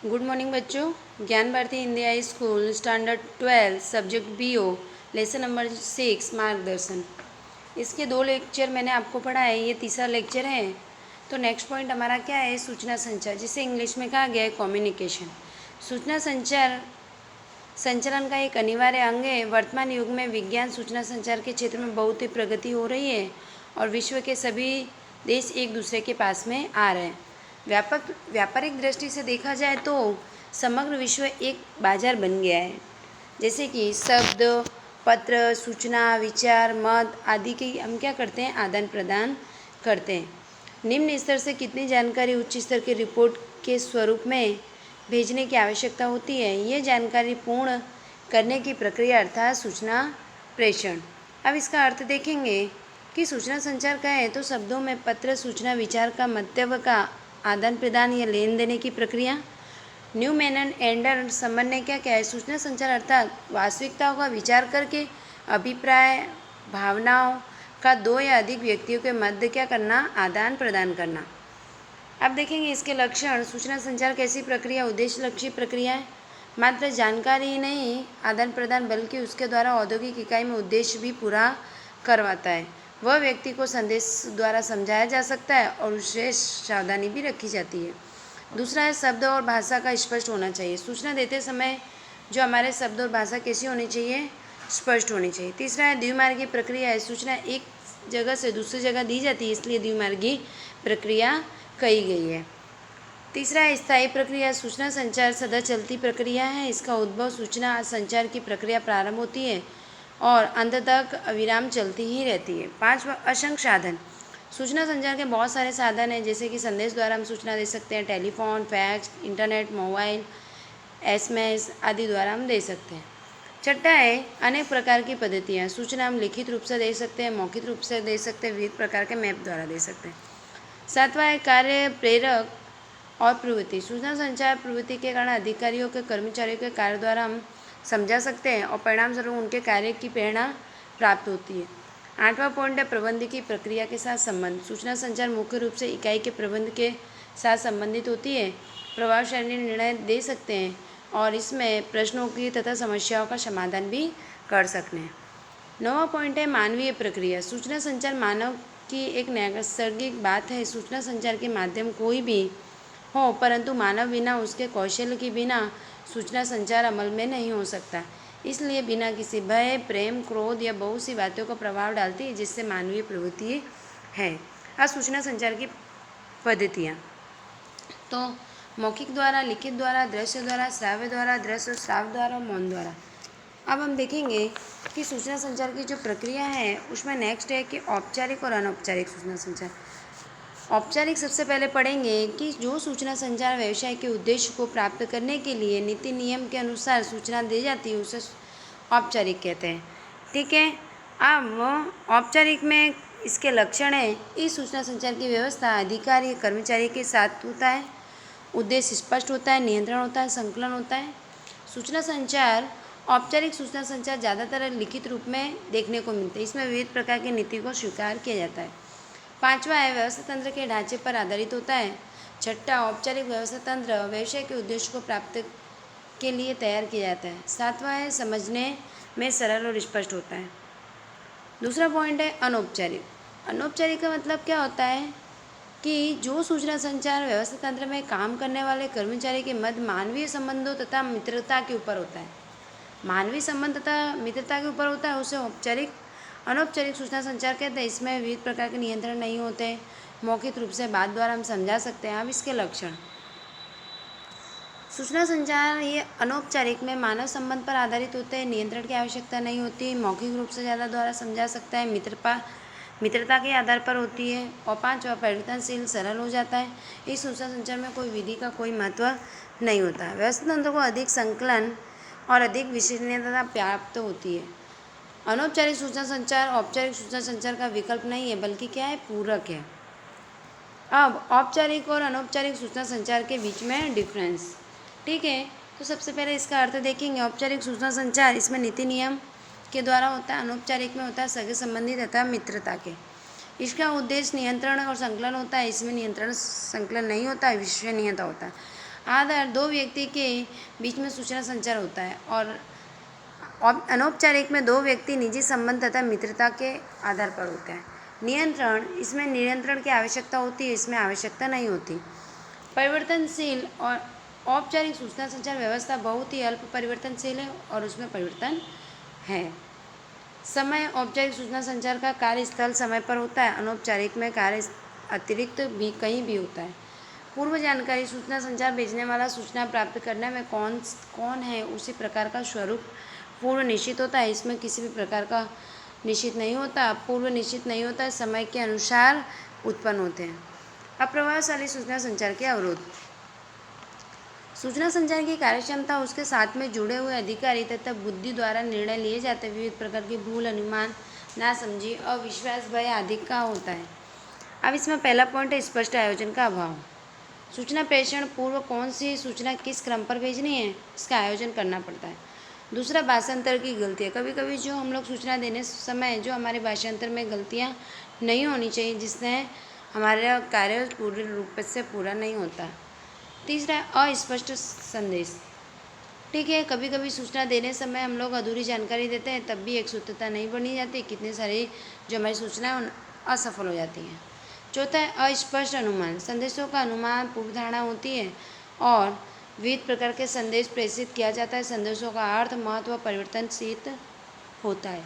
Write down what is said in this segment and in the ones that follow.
Good morning बच्चों। Gyan Bharati Hindi high school standard 12 subject BO lesson number 6 मार्गदर्शन। इसके 2 लेक्चर मैंने आपको पढ़ा है, ये तीसरा लेक्चर है। तो नेक्स्ट पॉइंट हमारा क्या है? सूचना संचार, जिसे इंग्लिश में कहा गया है कम्युनिकेशन। सूचना संचार संचालन का एक अनिवार्य अंग है। वर्तमान युग में विज्ञान सूचना संचार के क्षेत्र में बहुत ही प्रगति हो रही है और विश्व के सभी देश एक दूसरे के पास में आ रहे हैं। व्यापारिक दृष्टि से देखा जाए तो समग्र विश्व एक बाजार बन गया है। जैसे कि शब्द, पत्र, सूचना, विचार, मत आदि की हम क्या करते हैं? आदान प्रदान करते हैं। निम्न स्तर से कितनी जानकारी उच्च स्तर के रिपोर्ट के स्वरूप में भेजने की आवश्यकता होती है, ये जानकारी पूर्ण करने की प्रक्रिया अर्थात सूचना प्रेषण। अब इसका अर्थ देखेंगे कि सूचना संचार का है तो शब्दों में पत्र, सूचना, विचार का मंतव्य का आदान प्रदान या लेन देने की प्रक्रिया। न्यूमैन एंड एंडर संबंध ने क्या है? सूचना संचार अर्थात वास्तविकताओं का विचार करके अभिप्राय, भावनाओं का दो या अधिक व्यक्तियों के मध्य क्या करना? आदान प्रदान करना। अब देखेंगे इसके लक्षण। सूचना संचार कैसी प्रक्रिया? उद्देश्य लक्षी प्रक्रिया है। मात्र जानकारी ही नहीं आदान प्रदान, बल्कि उसके द्वारा औद्योगिक इकाई में उद्देश्य भी पूरा करवाता है। वह व्यक्ति को संदेश द्वारा समझाया जा सकता है और विशेष सावधानी भी रखी जाती है। दूसरा है शब्द और भाषा का स्पष्ट होना चाहिए। सूचना देते समय जो हमारे शब्द और भाषा कैसी होनी चाहिए? स्पष्ट होनी चाहिए। तीसरा है द्विमार्गी प्रक्रिया है। सूचना एक जगह से दूसरी जगह दी जाती है, इसलिए द्विमार्गी प्रक्रिया कही गई है। तीसरा है स्थायी प्रक्रिया। सूचना संचार सदा चलती प्रक्रिया है। इसका उद्भव सूचना संचार की प्रक्रिया प्रारंभ होती है और अंत तक अविराम चलती ही रहती है। पांचवा असंख्य साधन। सूचना संचार के बहुत सारे साधन हैं, जैसे कि संदेश द्वारा हम सूचना दे सकते हैं, telephone, fax, internet, mobile, SMS आदि द्वारा हम दे सकते हैं। छठा है अनेक प्रकार की पद्धतियाँ। सूचना हम लिखित रूप से दे सकते हैं, मौखिक रूप से दे सकते हैं, विविध प्रकार के मैप द्वारा दे सकते हैं। सातवां है कार्य, प्रेरक और प्रवृत्ति। सूचना संचार प्रवृत्ति के कारण अधिकारियों के, कर्मचारियों के कार्य द्वारा हम समझा सकते हैं और परिणाम स्वरूप उनके कार्य की प्रेरणा प्राप्त होती है। आठवां पॉइंट है प्रबंध की प्रक्रिया के साथ संबंध। सूचना संचार मुख्य रूप से इकाई के प्रबंध के साथ संबंधित होती है। प्रभावशाली निर्णय दे सकते हैं और इसमें प्रश्नों की तथा समस्याओं का समाधान भी कर सकते हैं। नौवां पॉइंट है मानवीय प्रक्रिया। सूचना संचार मानव की एक नैसर्गिक बात है। सूचना संचार के माध्यम कोई भी हो, परंतु मानव बिना उसके कौशल के बिना सूचना संचार अमल में नहीं हो सकता। इसलिए बिना किसी भय, प्रेम, क्रोध या बहुत सी बातों का प्रभाव डालती है, जिससे मानवीय प्रवृत्ति है। अब सूचना संचार की पद्धतियाँ तो मौखिक द्वारा, लिखित द्वारा, दृश्य द्वारा, श्राव्य द्वारा, दृश्य श्राव्य द्वारा और मौन द्वारा। अब हम देखेंगे कि सूचना संचार की जो प्रक्रिया है उसमें नेक्स्ट है कि औपचारिक और अनौपचारिक सूचना संचार। औपचारिक सबसे पहले पढ़ेंगे कि जो सूचना संचार व्यवसाय के उद्देश्य को प्राप्त करने के लिए नीति नियम के अनुसार सूचना दी जाती है, उसे औपचारिक कहते हैं। ठीक है। अब औपचारिक में इसके लक्षण है, इस सूचना संचार की व्यवस्था अधिकारी कर्मचारी के साथ होता है, उद्देश्य स्पष्ट होता है, नियंत्रण होता है, संकलन होता है। सूचना संचार औपचारिक सूचना संचार ज़्यादातर लिखित रूप में देखने को मिलते हैं। इसमें विविध प्रकार की नीति को स्वीकार किया जाता है। पांचवा है व्यवस्था तंत्र के ढांचे पर आधारित होता है। छठा औपचारिक व्यवस्था तंत्र व्यवसाय के उद्देश्य को प्राप्त के लिए तैयार किया जाता है। सातवां है समझने में सरल और स्पष्ट होता है। दूसरा पॉइंट है अनौपचारिक। अनौपचारिक का मतलब क्या होता है कि जो सूचना संचार व्यवस्था तंत्र में काम करने वाले कर्मचारी के मध्य मानवीय संबंधों तथा मित्रता के ऊपर होता है। मानवीय संबंध तथा मित्रता के ऊपर होता है, उसे औपचारिक अनौपचारिक सूचना संचार कहते हैं। इसमें विविध प्रकार के नियंत्रण नहीं होते, मौखिक रूप से बात द्वारा हम समझा सकते हैं। अब इसके लक्षण। सूचना संचार ये अनौपचारिक में मानव संबंध पर आधारित होते हैं, नियंत्रण की आवश्यकता नहीं होती, मौखिक रूप से ज़्यादा द्वारा समझा सकता है, मित्रता के आधार पर होती है और पांचवा परिवर्तनशील सरल हो जाता है। इस सूचना संचार में कोई विधि का कोई महत्व नहीं होता। व्यवस्था तंत्र को अधिक संकलन और अधिक विश्वसनीयता प्राप्त होती है। अनौपचारिक सूचना संचार औपचारिक सूचना संचार का विकल्प नहीं है, बल्कि क्या है? पूरक है। अब औपचारिक और अनौपचारिक सूचना संचार के बीच में डिफरेंस। ठीक है, तो सबसे पहले इसका अर्थ देखेंगे। औपचारिक सूचना संचार इसमें नीति नियम के द्वारा होता है, अनौपचारिक में होता है सगे संबंधी तथा मित्रता के। इसका उद्देश्य नियंत्रण और संकलन होता है, इसमें नियंत्रण संकलन नहीं होता है, विश्वसनीयता होता है। आधार दो व्यक्ति के बीच में सूचना संचार होता है और अनौपचारिक में दो व्यक्ति निजी संबंध तथा मित्रता के आधार पर होते हैं। नियंत्रण, इसमें नियंत्रण की आवश्यकता होती है, इसमें आवश्यकता नहीं होती। परिवर्तनशील और औपचारिक सूचना संचार व्यवस्था बहुत ही अल्प परिवर्तनशील है और उसमें परिवर्तन है। समय, औपचारिक सूचना संचार का कार्यस्थल समय पर होता है, अनौपचारिक में कार्य अतिरिक्त भी कहीं भी होता है। पूर्व जानकारी, सूचना संचार भेजने वाला सूचना प्राप्त करने में कौन है उसी प्रकार का स्वरूप पूर्व निश्चित होता है, इसमें किसी भी प्रकार का निश्चित नहीं होता, पूर्व निश्चित नहीं होता है, समय के अनुसार उत्पन्न होते हैं। अप्रभावशाली सूचना संचार के अवरोध। सूचना संचार की कार्यक्षमता, उसके साथ में जुड़े हुए अधिकारी तथा बुद्धि द्वारा निर्णय लिए जाते विविध प्रकार की भूल, अनुमान, नासमझी, अविश्वास, भय आदि का होता है। अब इसमें पहला पॉइंट है स्पष्ट आयोजन का अभाव। सूचना प्रेषण पूर्व कौन सी सूचना किस क्रम पर भेजनी है, इसका आयोजन करना पड़ता है। दूसरा, भाषांतर की गलतियाँ। कभी कभी जो हम लोग सूचना देने समय जो हमारे भाषांतर में गलतियाँ नहीं होनी चाहिए, जिससे हमारा कार्य पूर्ण रूप से पूरा नहीं होता। तीसरा, अस्पष्ट संदेश। ठीक है, कभी कभी सूचना देने समय हम लोग अधूरी जानकारी देते हैं, तब भी एक सूत्रता नहीं बनी जाती, कितनी सारी जो हमारी सूचना है असफल हो जाती हैं। चौथा है अस्पष्ट अनुमान। संदेशों का अनुमान पूर्व धारणा होती है और विविध प्रकार के संदेश प्रेषित किया जाता है, संदेशों का अर्थ, महत्व परिवर्तनशील होता है।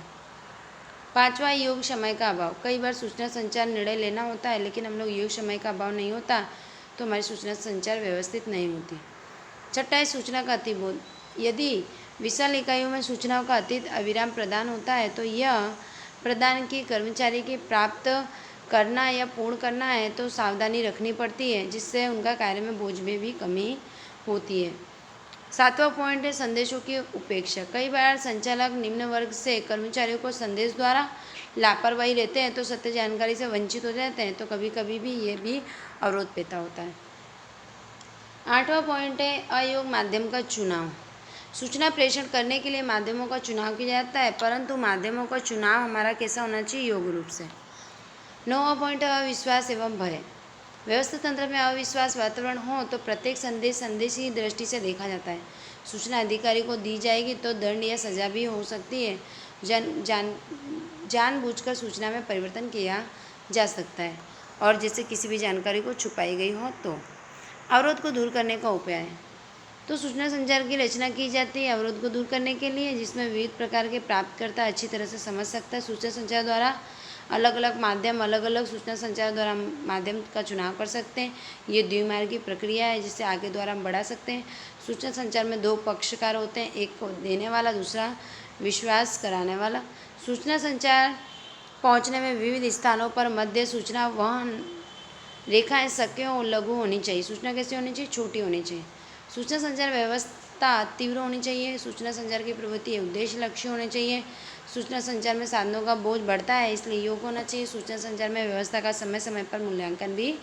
पांचवा, योग समय का अभाव। कई बार सूचना संचार निर्णय लेना होता है, लेकिन हम लोग योग समय का अभाव नहीं होता तो हमारी सूचना संचार व्यवस्थित नहीं होती। छठा है सूचना का अतिबोध। यदि विशाल इकाइयों में सूचनाओं का अतीत अविराम प्रदान होता है तो यह प्रदान की कर्मचारी की प्राप्त करना या पूर्ण करना है तो सावधानी रखनी पड़ती है, जिससे उनका कार्य में बोझ में भी कमी होती है। सातवां पॉइंट है संदेशों की उपेक्षा। कई बार संचालक निम्न वर्ग से कर्मचारियों को संदेश द्वारा लापरवाही लेते हैं तो सत्य जानकारी से वंचित हो जाते हैं, तो कभी कभी भी ये भी अवरोध पैदा होता है। आठवां पॉइंट है अयोग्य माध्यम का चुनाव। सूचना प्रेषण करने के लिए माध्यमों का चुनाव किया जाता है, परंतु माध्यमों का चुनाव हमारा कैसा होना चाहिए, योग्य रूप से। नौवां पॉइंट है अविश्वास एवं भय। व्यवस्थित तंत्र में अविश्वास वातावरण हो तो प्रत्येक संदेश की दृष्टि से देखा जाता है। सूचना अधिकारी को दी जाएगी तो दंड या सजा भी हो सकती है। जानबूझकर सूचना में परिवर्तन किया जा सकता है और जैसे किसी भी जानकारी को छुपाई गई हो तो। अवरोध को दूर करने का उपाय है। तो सूचना संचार की रचना की जाती है अवरोध को दूर करने के लिए, जिसमें विविध प्रकार के प्राप्तकर्ता अच्छी तरह से समझ सकता है। सूचना संचार द्वारा अलग अलग माध्यम, अलग अलग सूचना संचार द्वारा माध्यम का चुनाव कर सकते हैं। ये द्विमार्गी प्रक्रिया है जिससे आगे द्वारा हम बढ़ा सकते हैं। सूचना संचार में दो पक्षकार होते हैं, एक को देने वाला, दूसरा विश्वास कराने वाला। सूचना संचार पहुंचने में विविध स्थानों पर मध्य सूचना वहन रेखाएं सक्रिय और लघु होनी चाहिए। सूचना कैसी होनी चाहिए, छोटी होनी चाहिए। सूचना संचार व्यवस्था तीव्र होनी चाहिए। सूचना संचार की प्रवृत्ति उद्देश्य लक्ष्य होने चाहिए। सूचना संचार में साधनों का बोझ बढ़ता है, इसलिए योग होना चाहिए। सूचना संचार में व्यवस्था का समय समय पर मूल्यांकन भी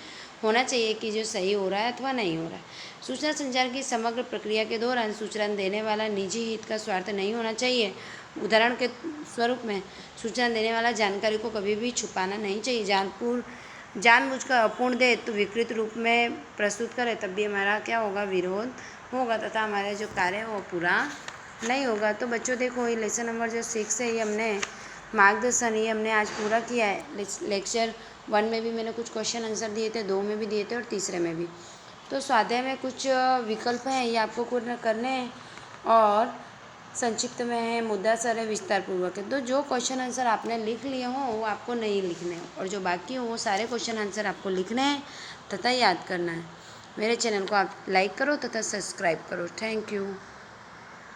होना चाहिए कि जो सही हो रहा है अथवा नहीं हो रहा है। सूचना संचार की समग्र प्रक्रिया के दौरान सूचना देने वाला निजी हित का स्वार्थ नहीं होना चाहिए। उदाहरण के स्वरूप में सूचना देने वाला जानकारी को कभी भी छुपाना नहीं चाहिए। जानबूझकर अपूर्ण दे तो विकृत रूप में प्रस्तुत करे, तब भी हमारा क्या होगा, विरोध होगा तथा हमारा जो कार्य है वो पूरा नहीं होगा। तो बच्चों देखो, ये लेसन नंबर जो 6 है ये हमने मार्गदर्शन ये हमने आज पूरा किया है। लेक्चर 1 में भी मैंने कुछ क्वेश्चन आंसर दिए थे, 2 में भी दिए थे और तीसरे में भी। तो स्वाध्याय में कुछ विकल्प हैं, ये आपको पूर्ण करने हैं और संक्षिप्त में है, मुद्दा सर है, विस्तार पूर्वक है। तो जो क्वेश्चन आंसर आपने लिख लिए हों वो आपको नहीं लिखने हैं और जो बाकी हो वो सारे क्वेश्चन आंसर आपको लिखने हैं तथा याद करना है। मेरे चैनल को आप लाइक करो तथा सब्सक्राइब करो। Thank you.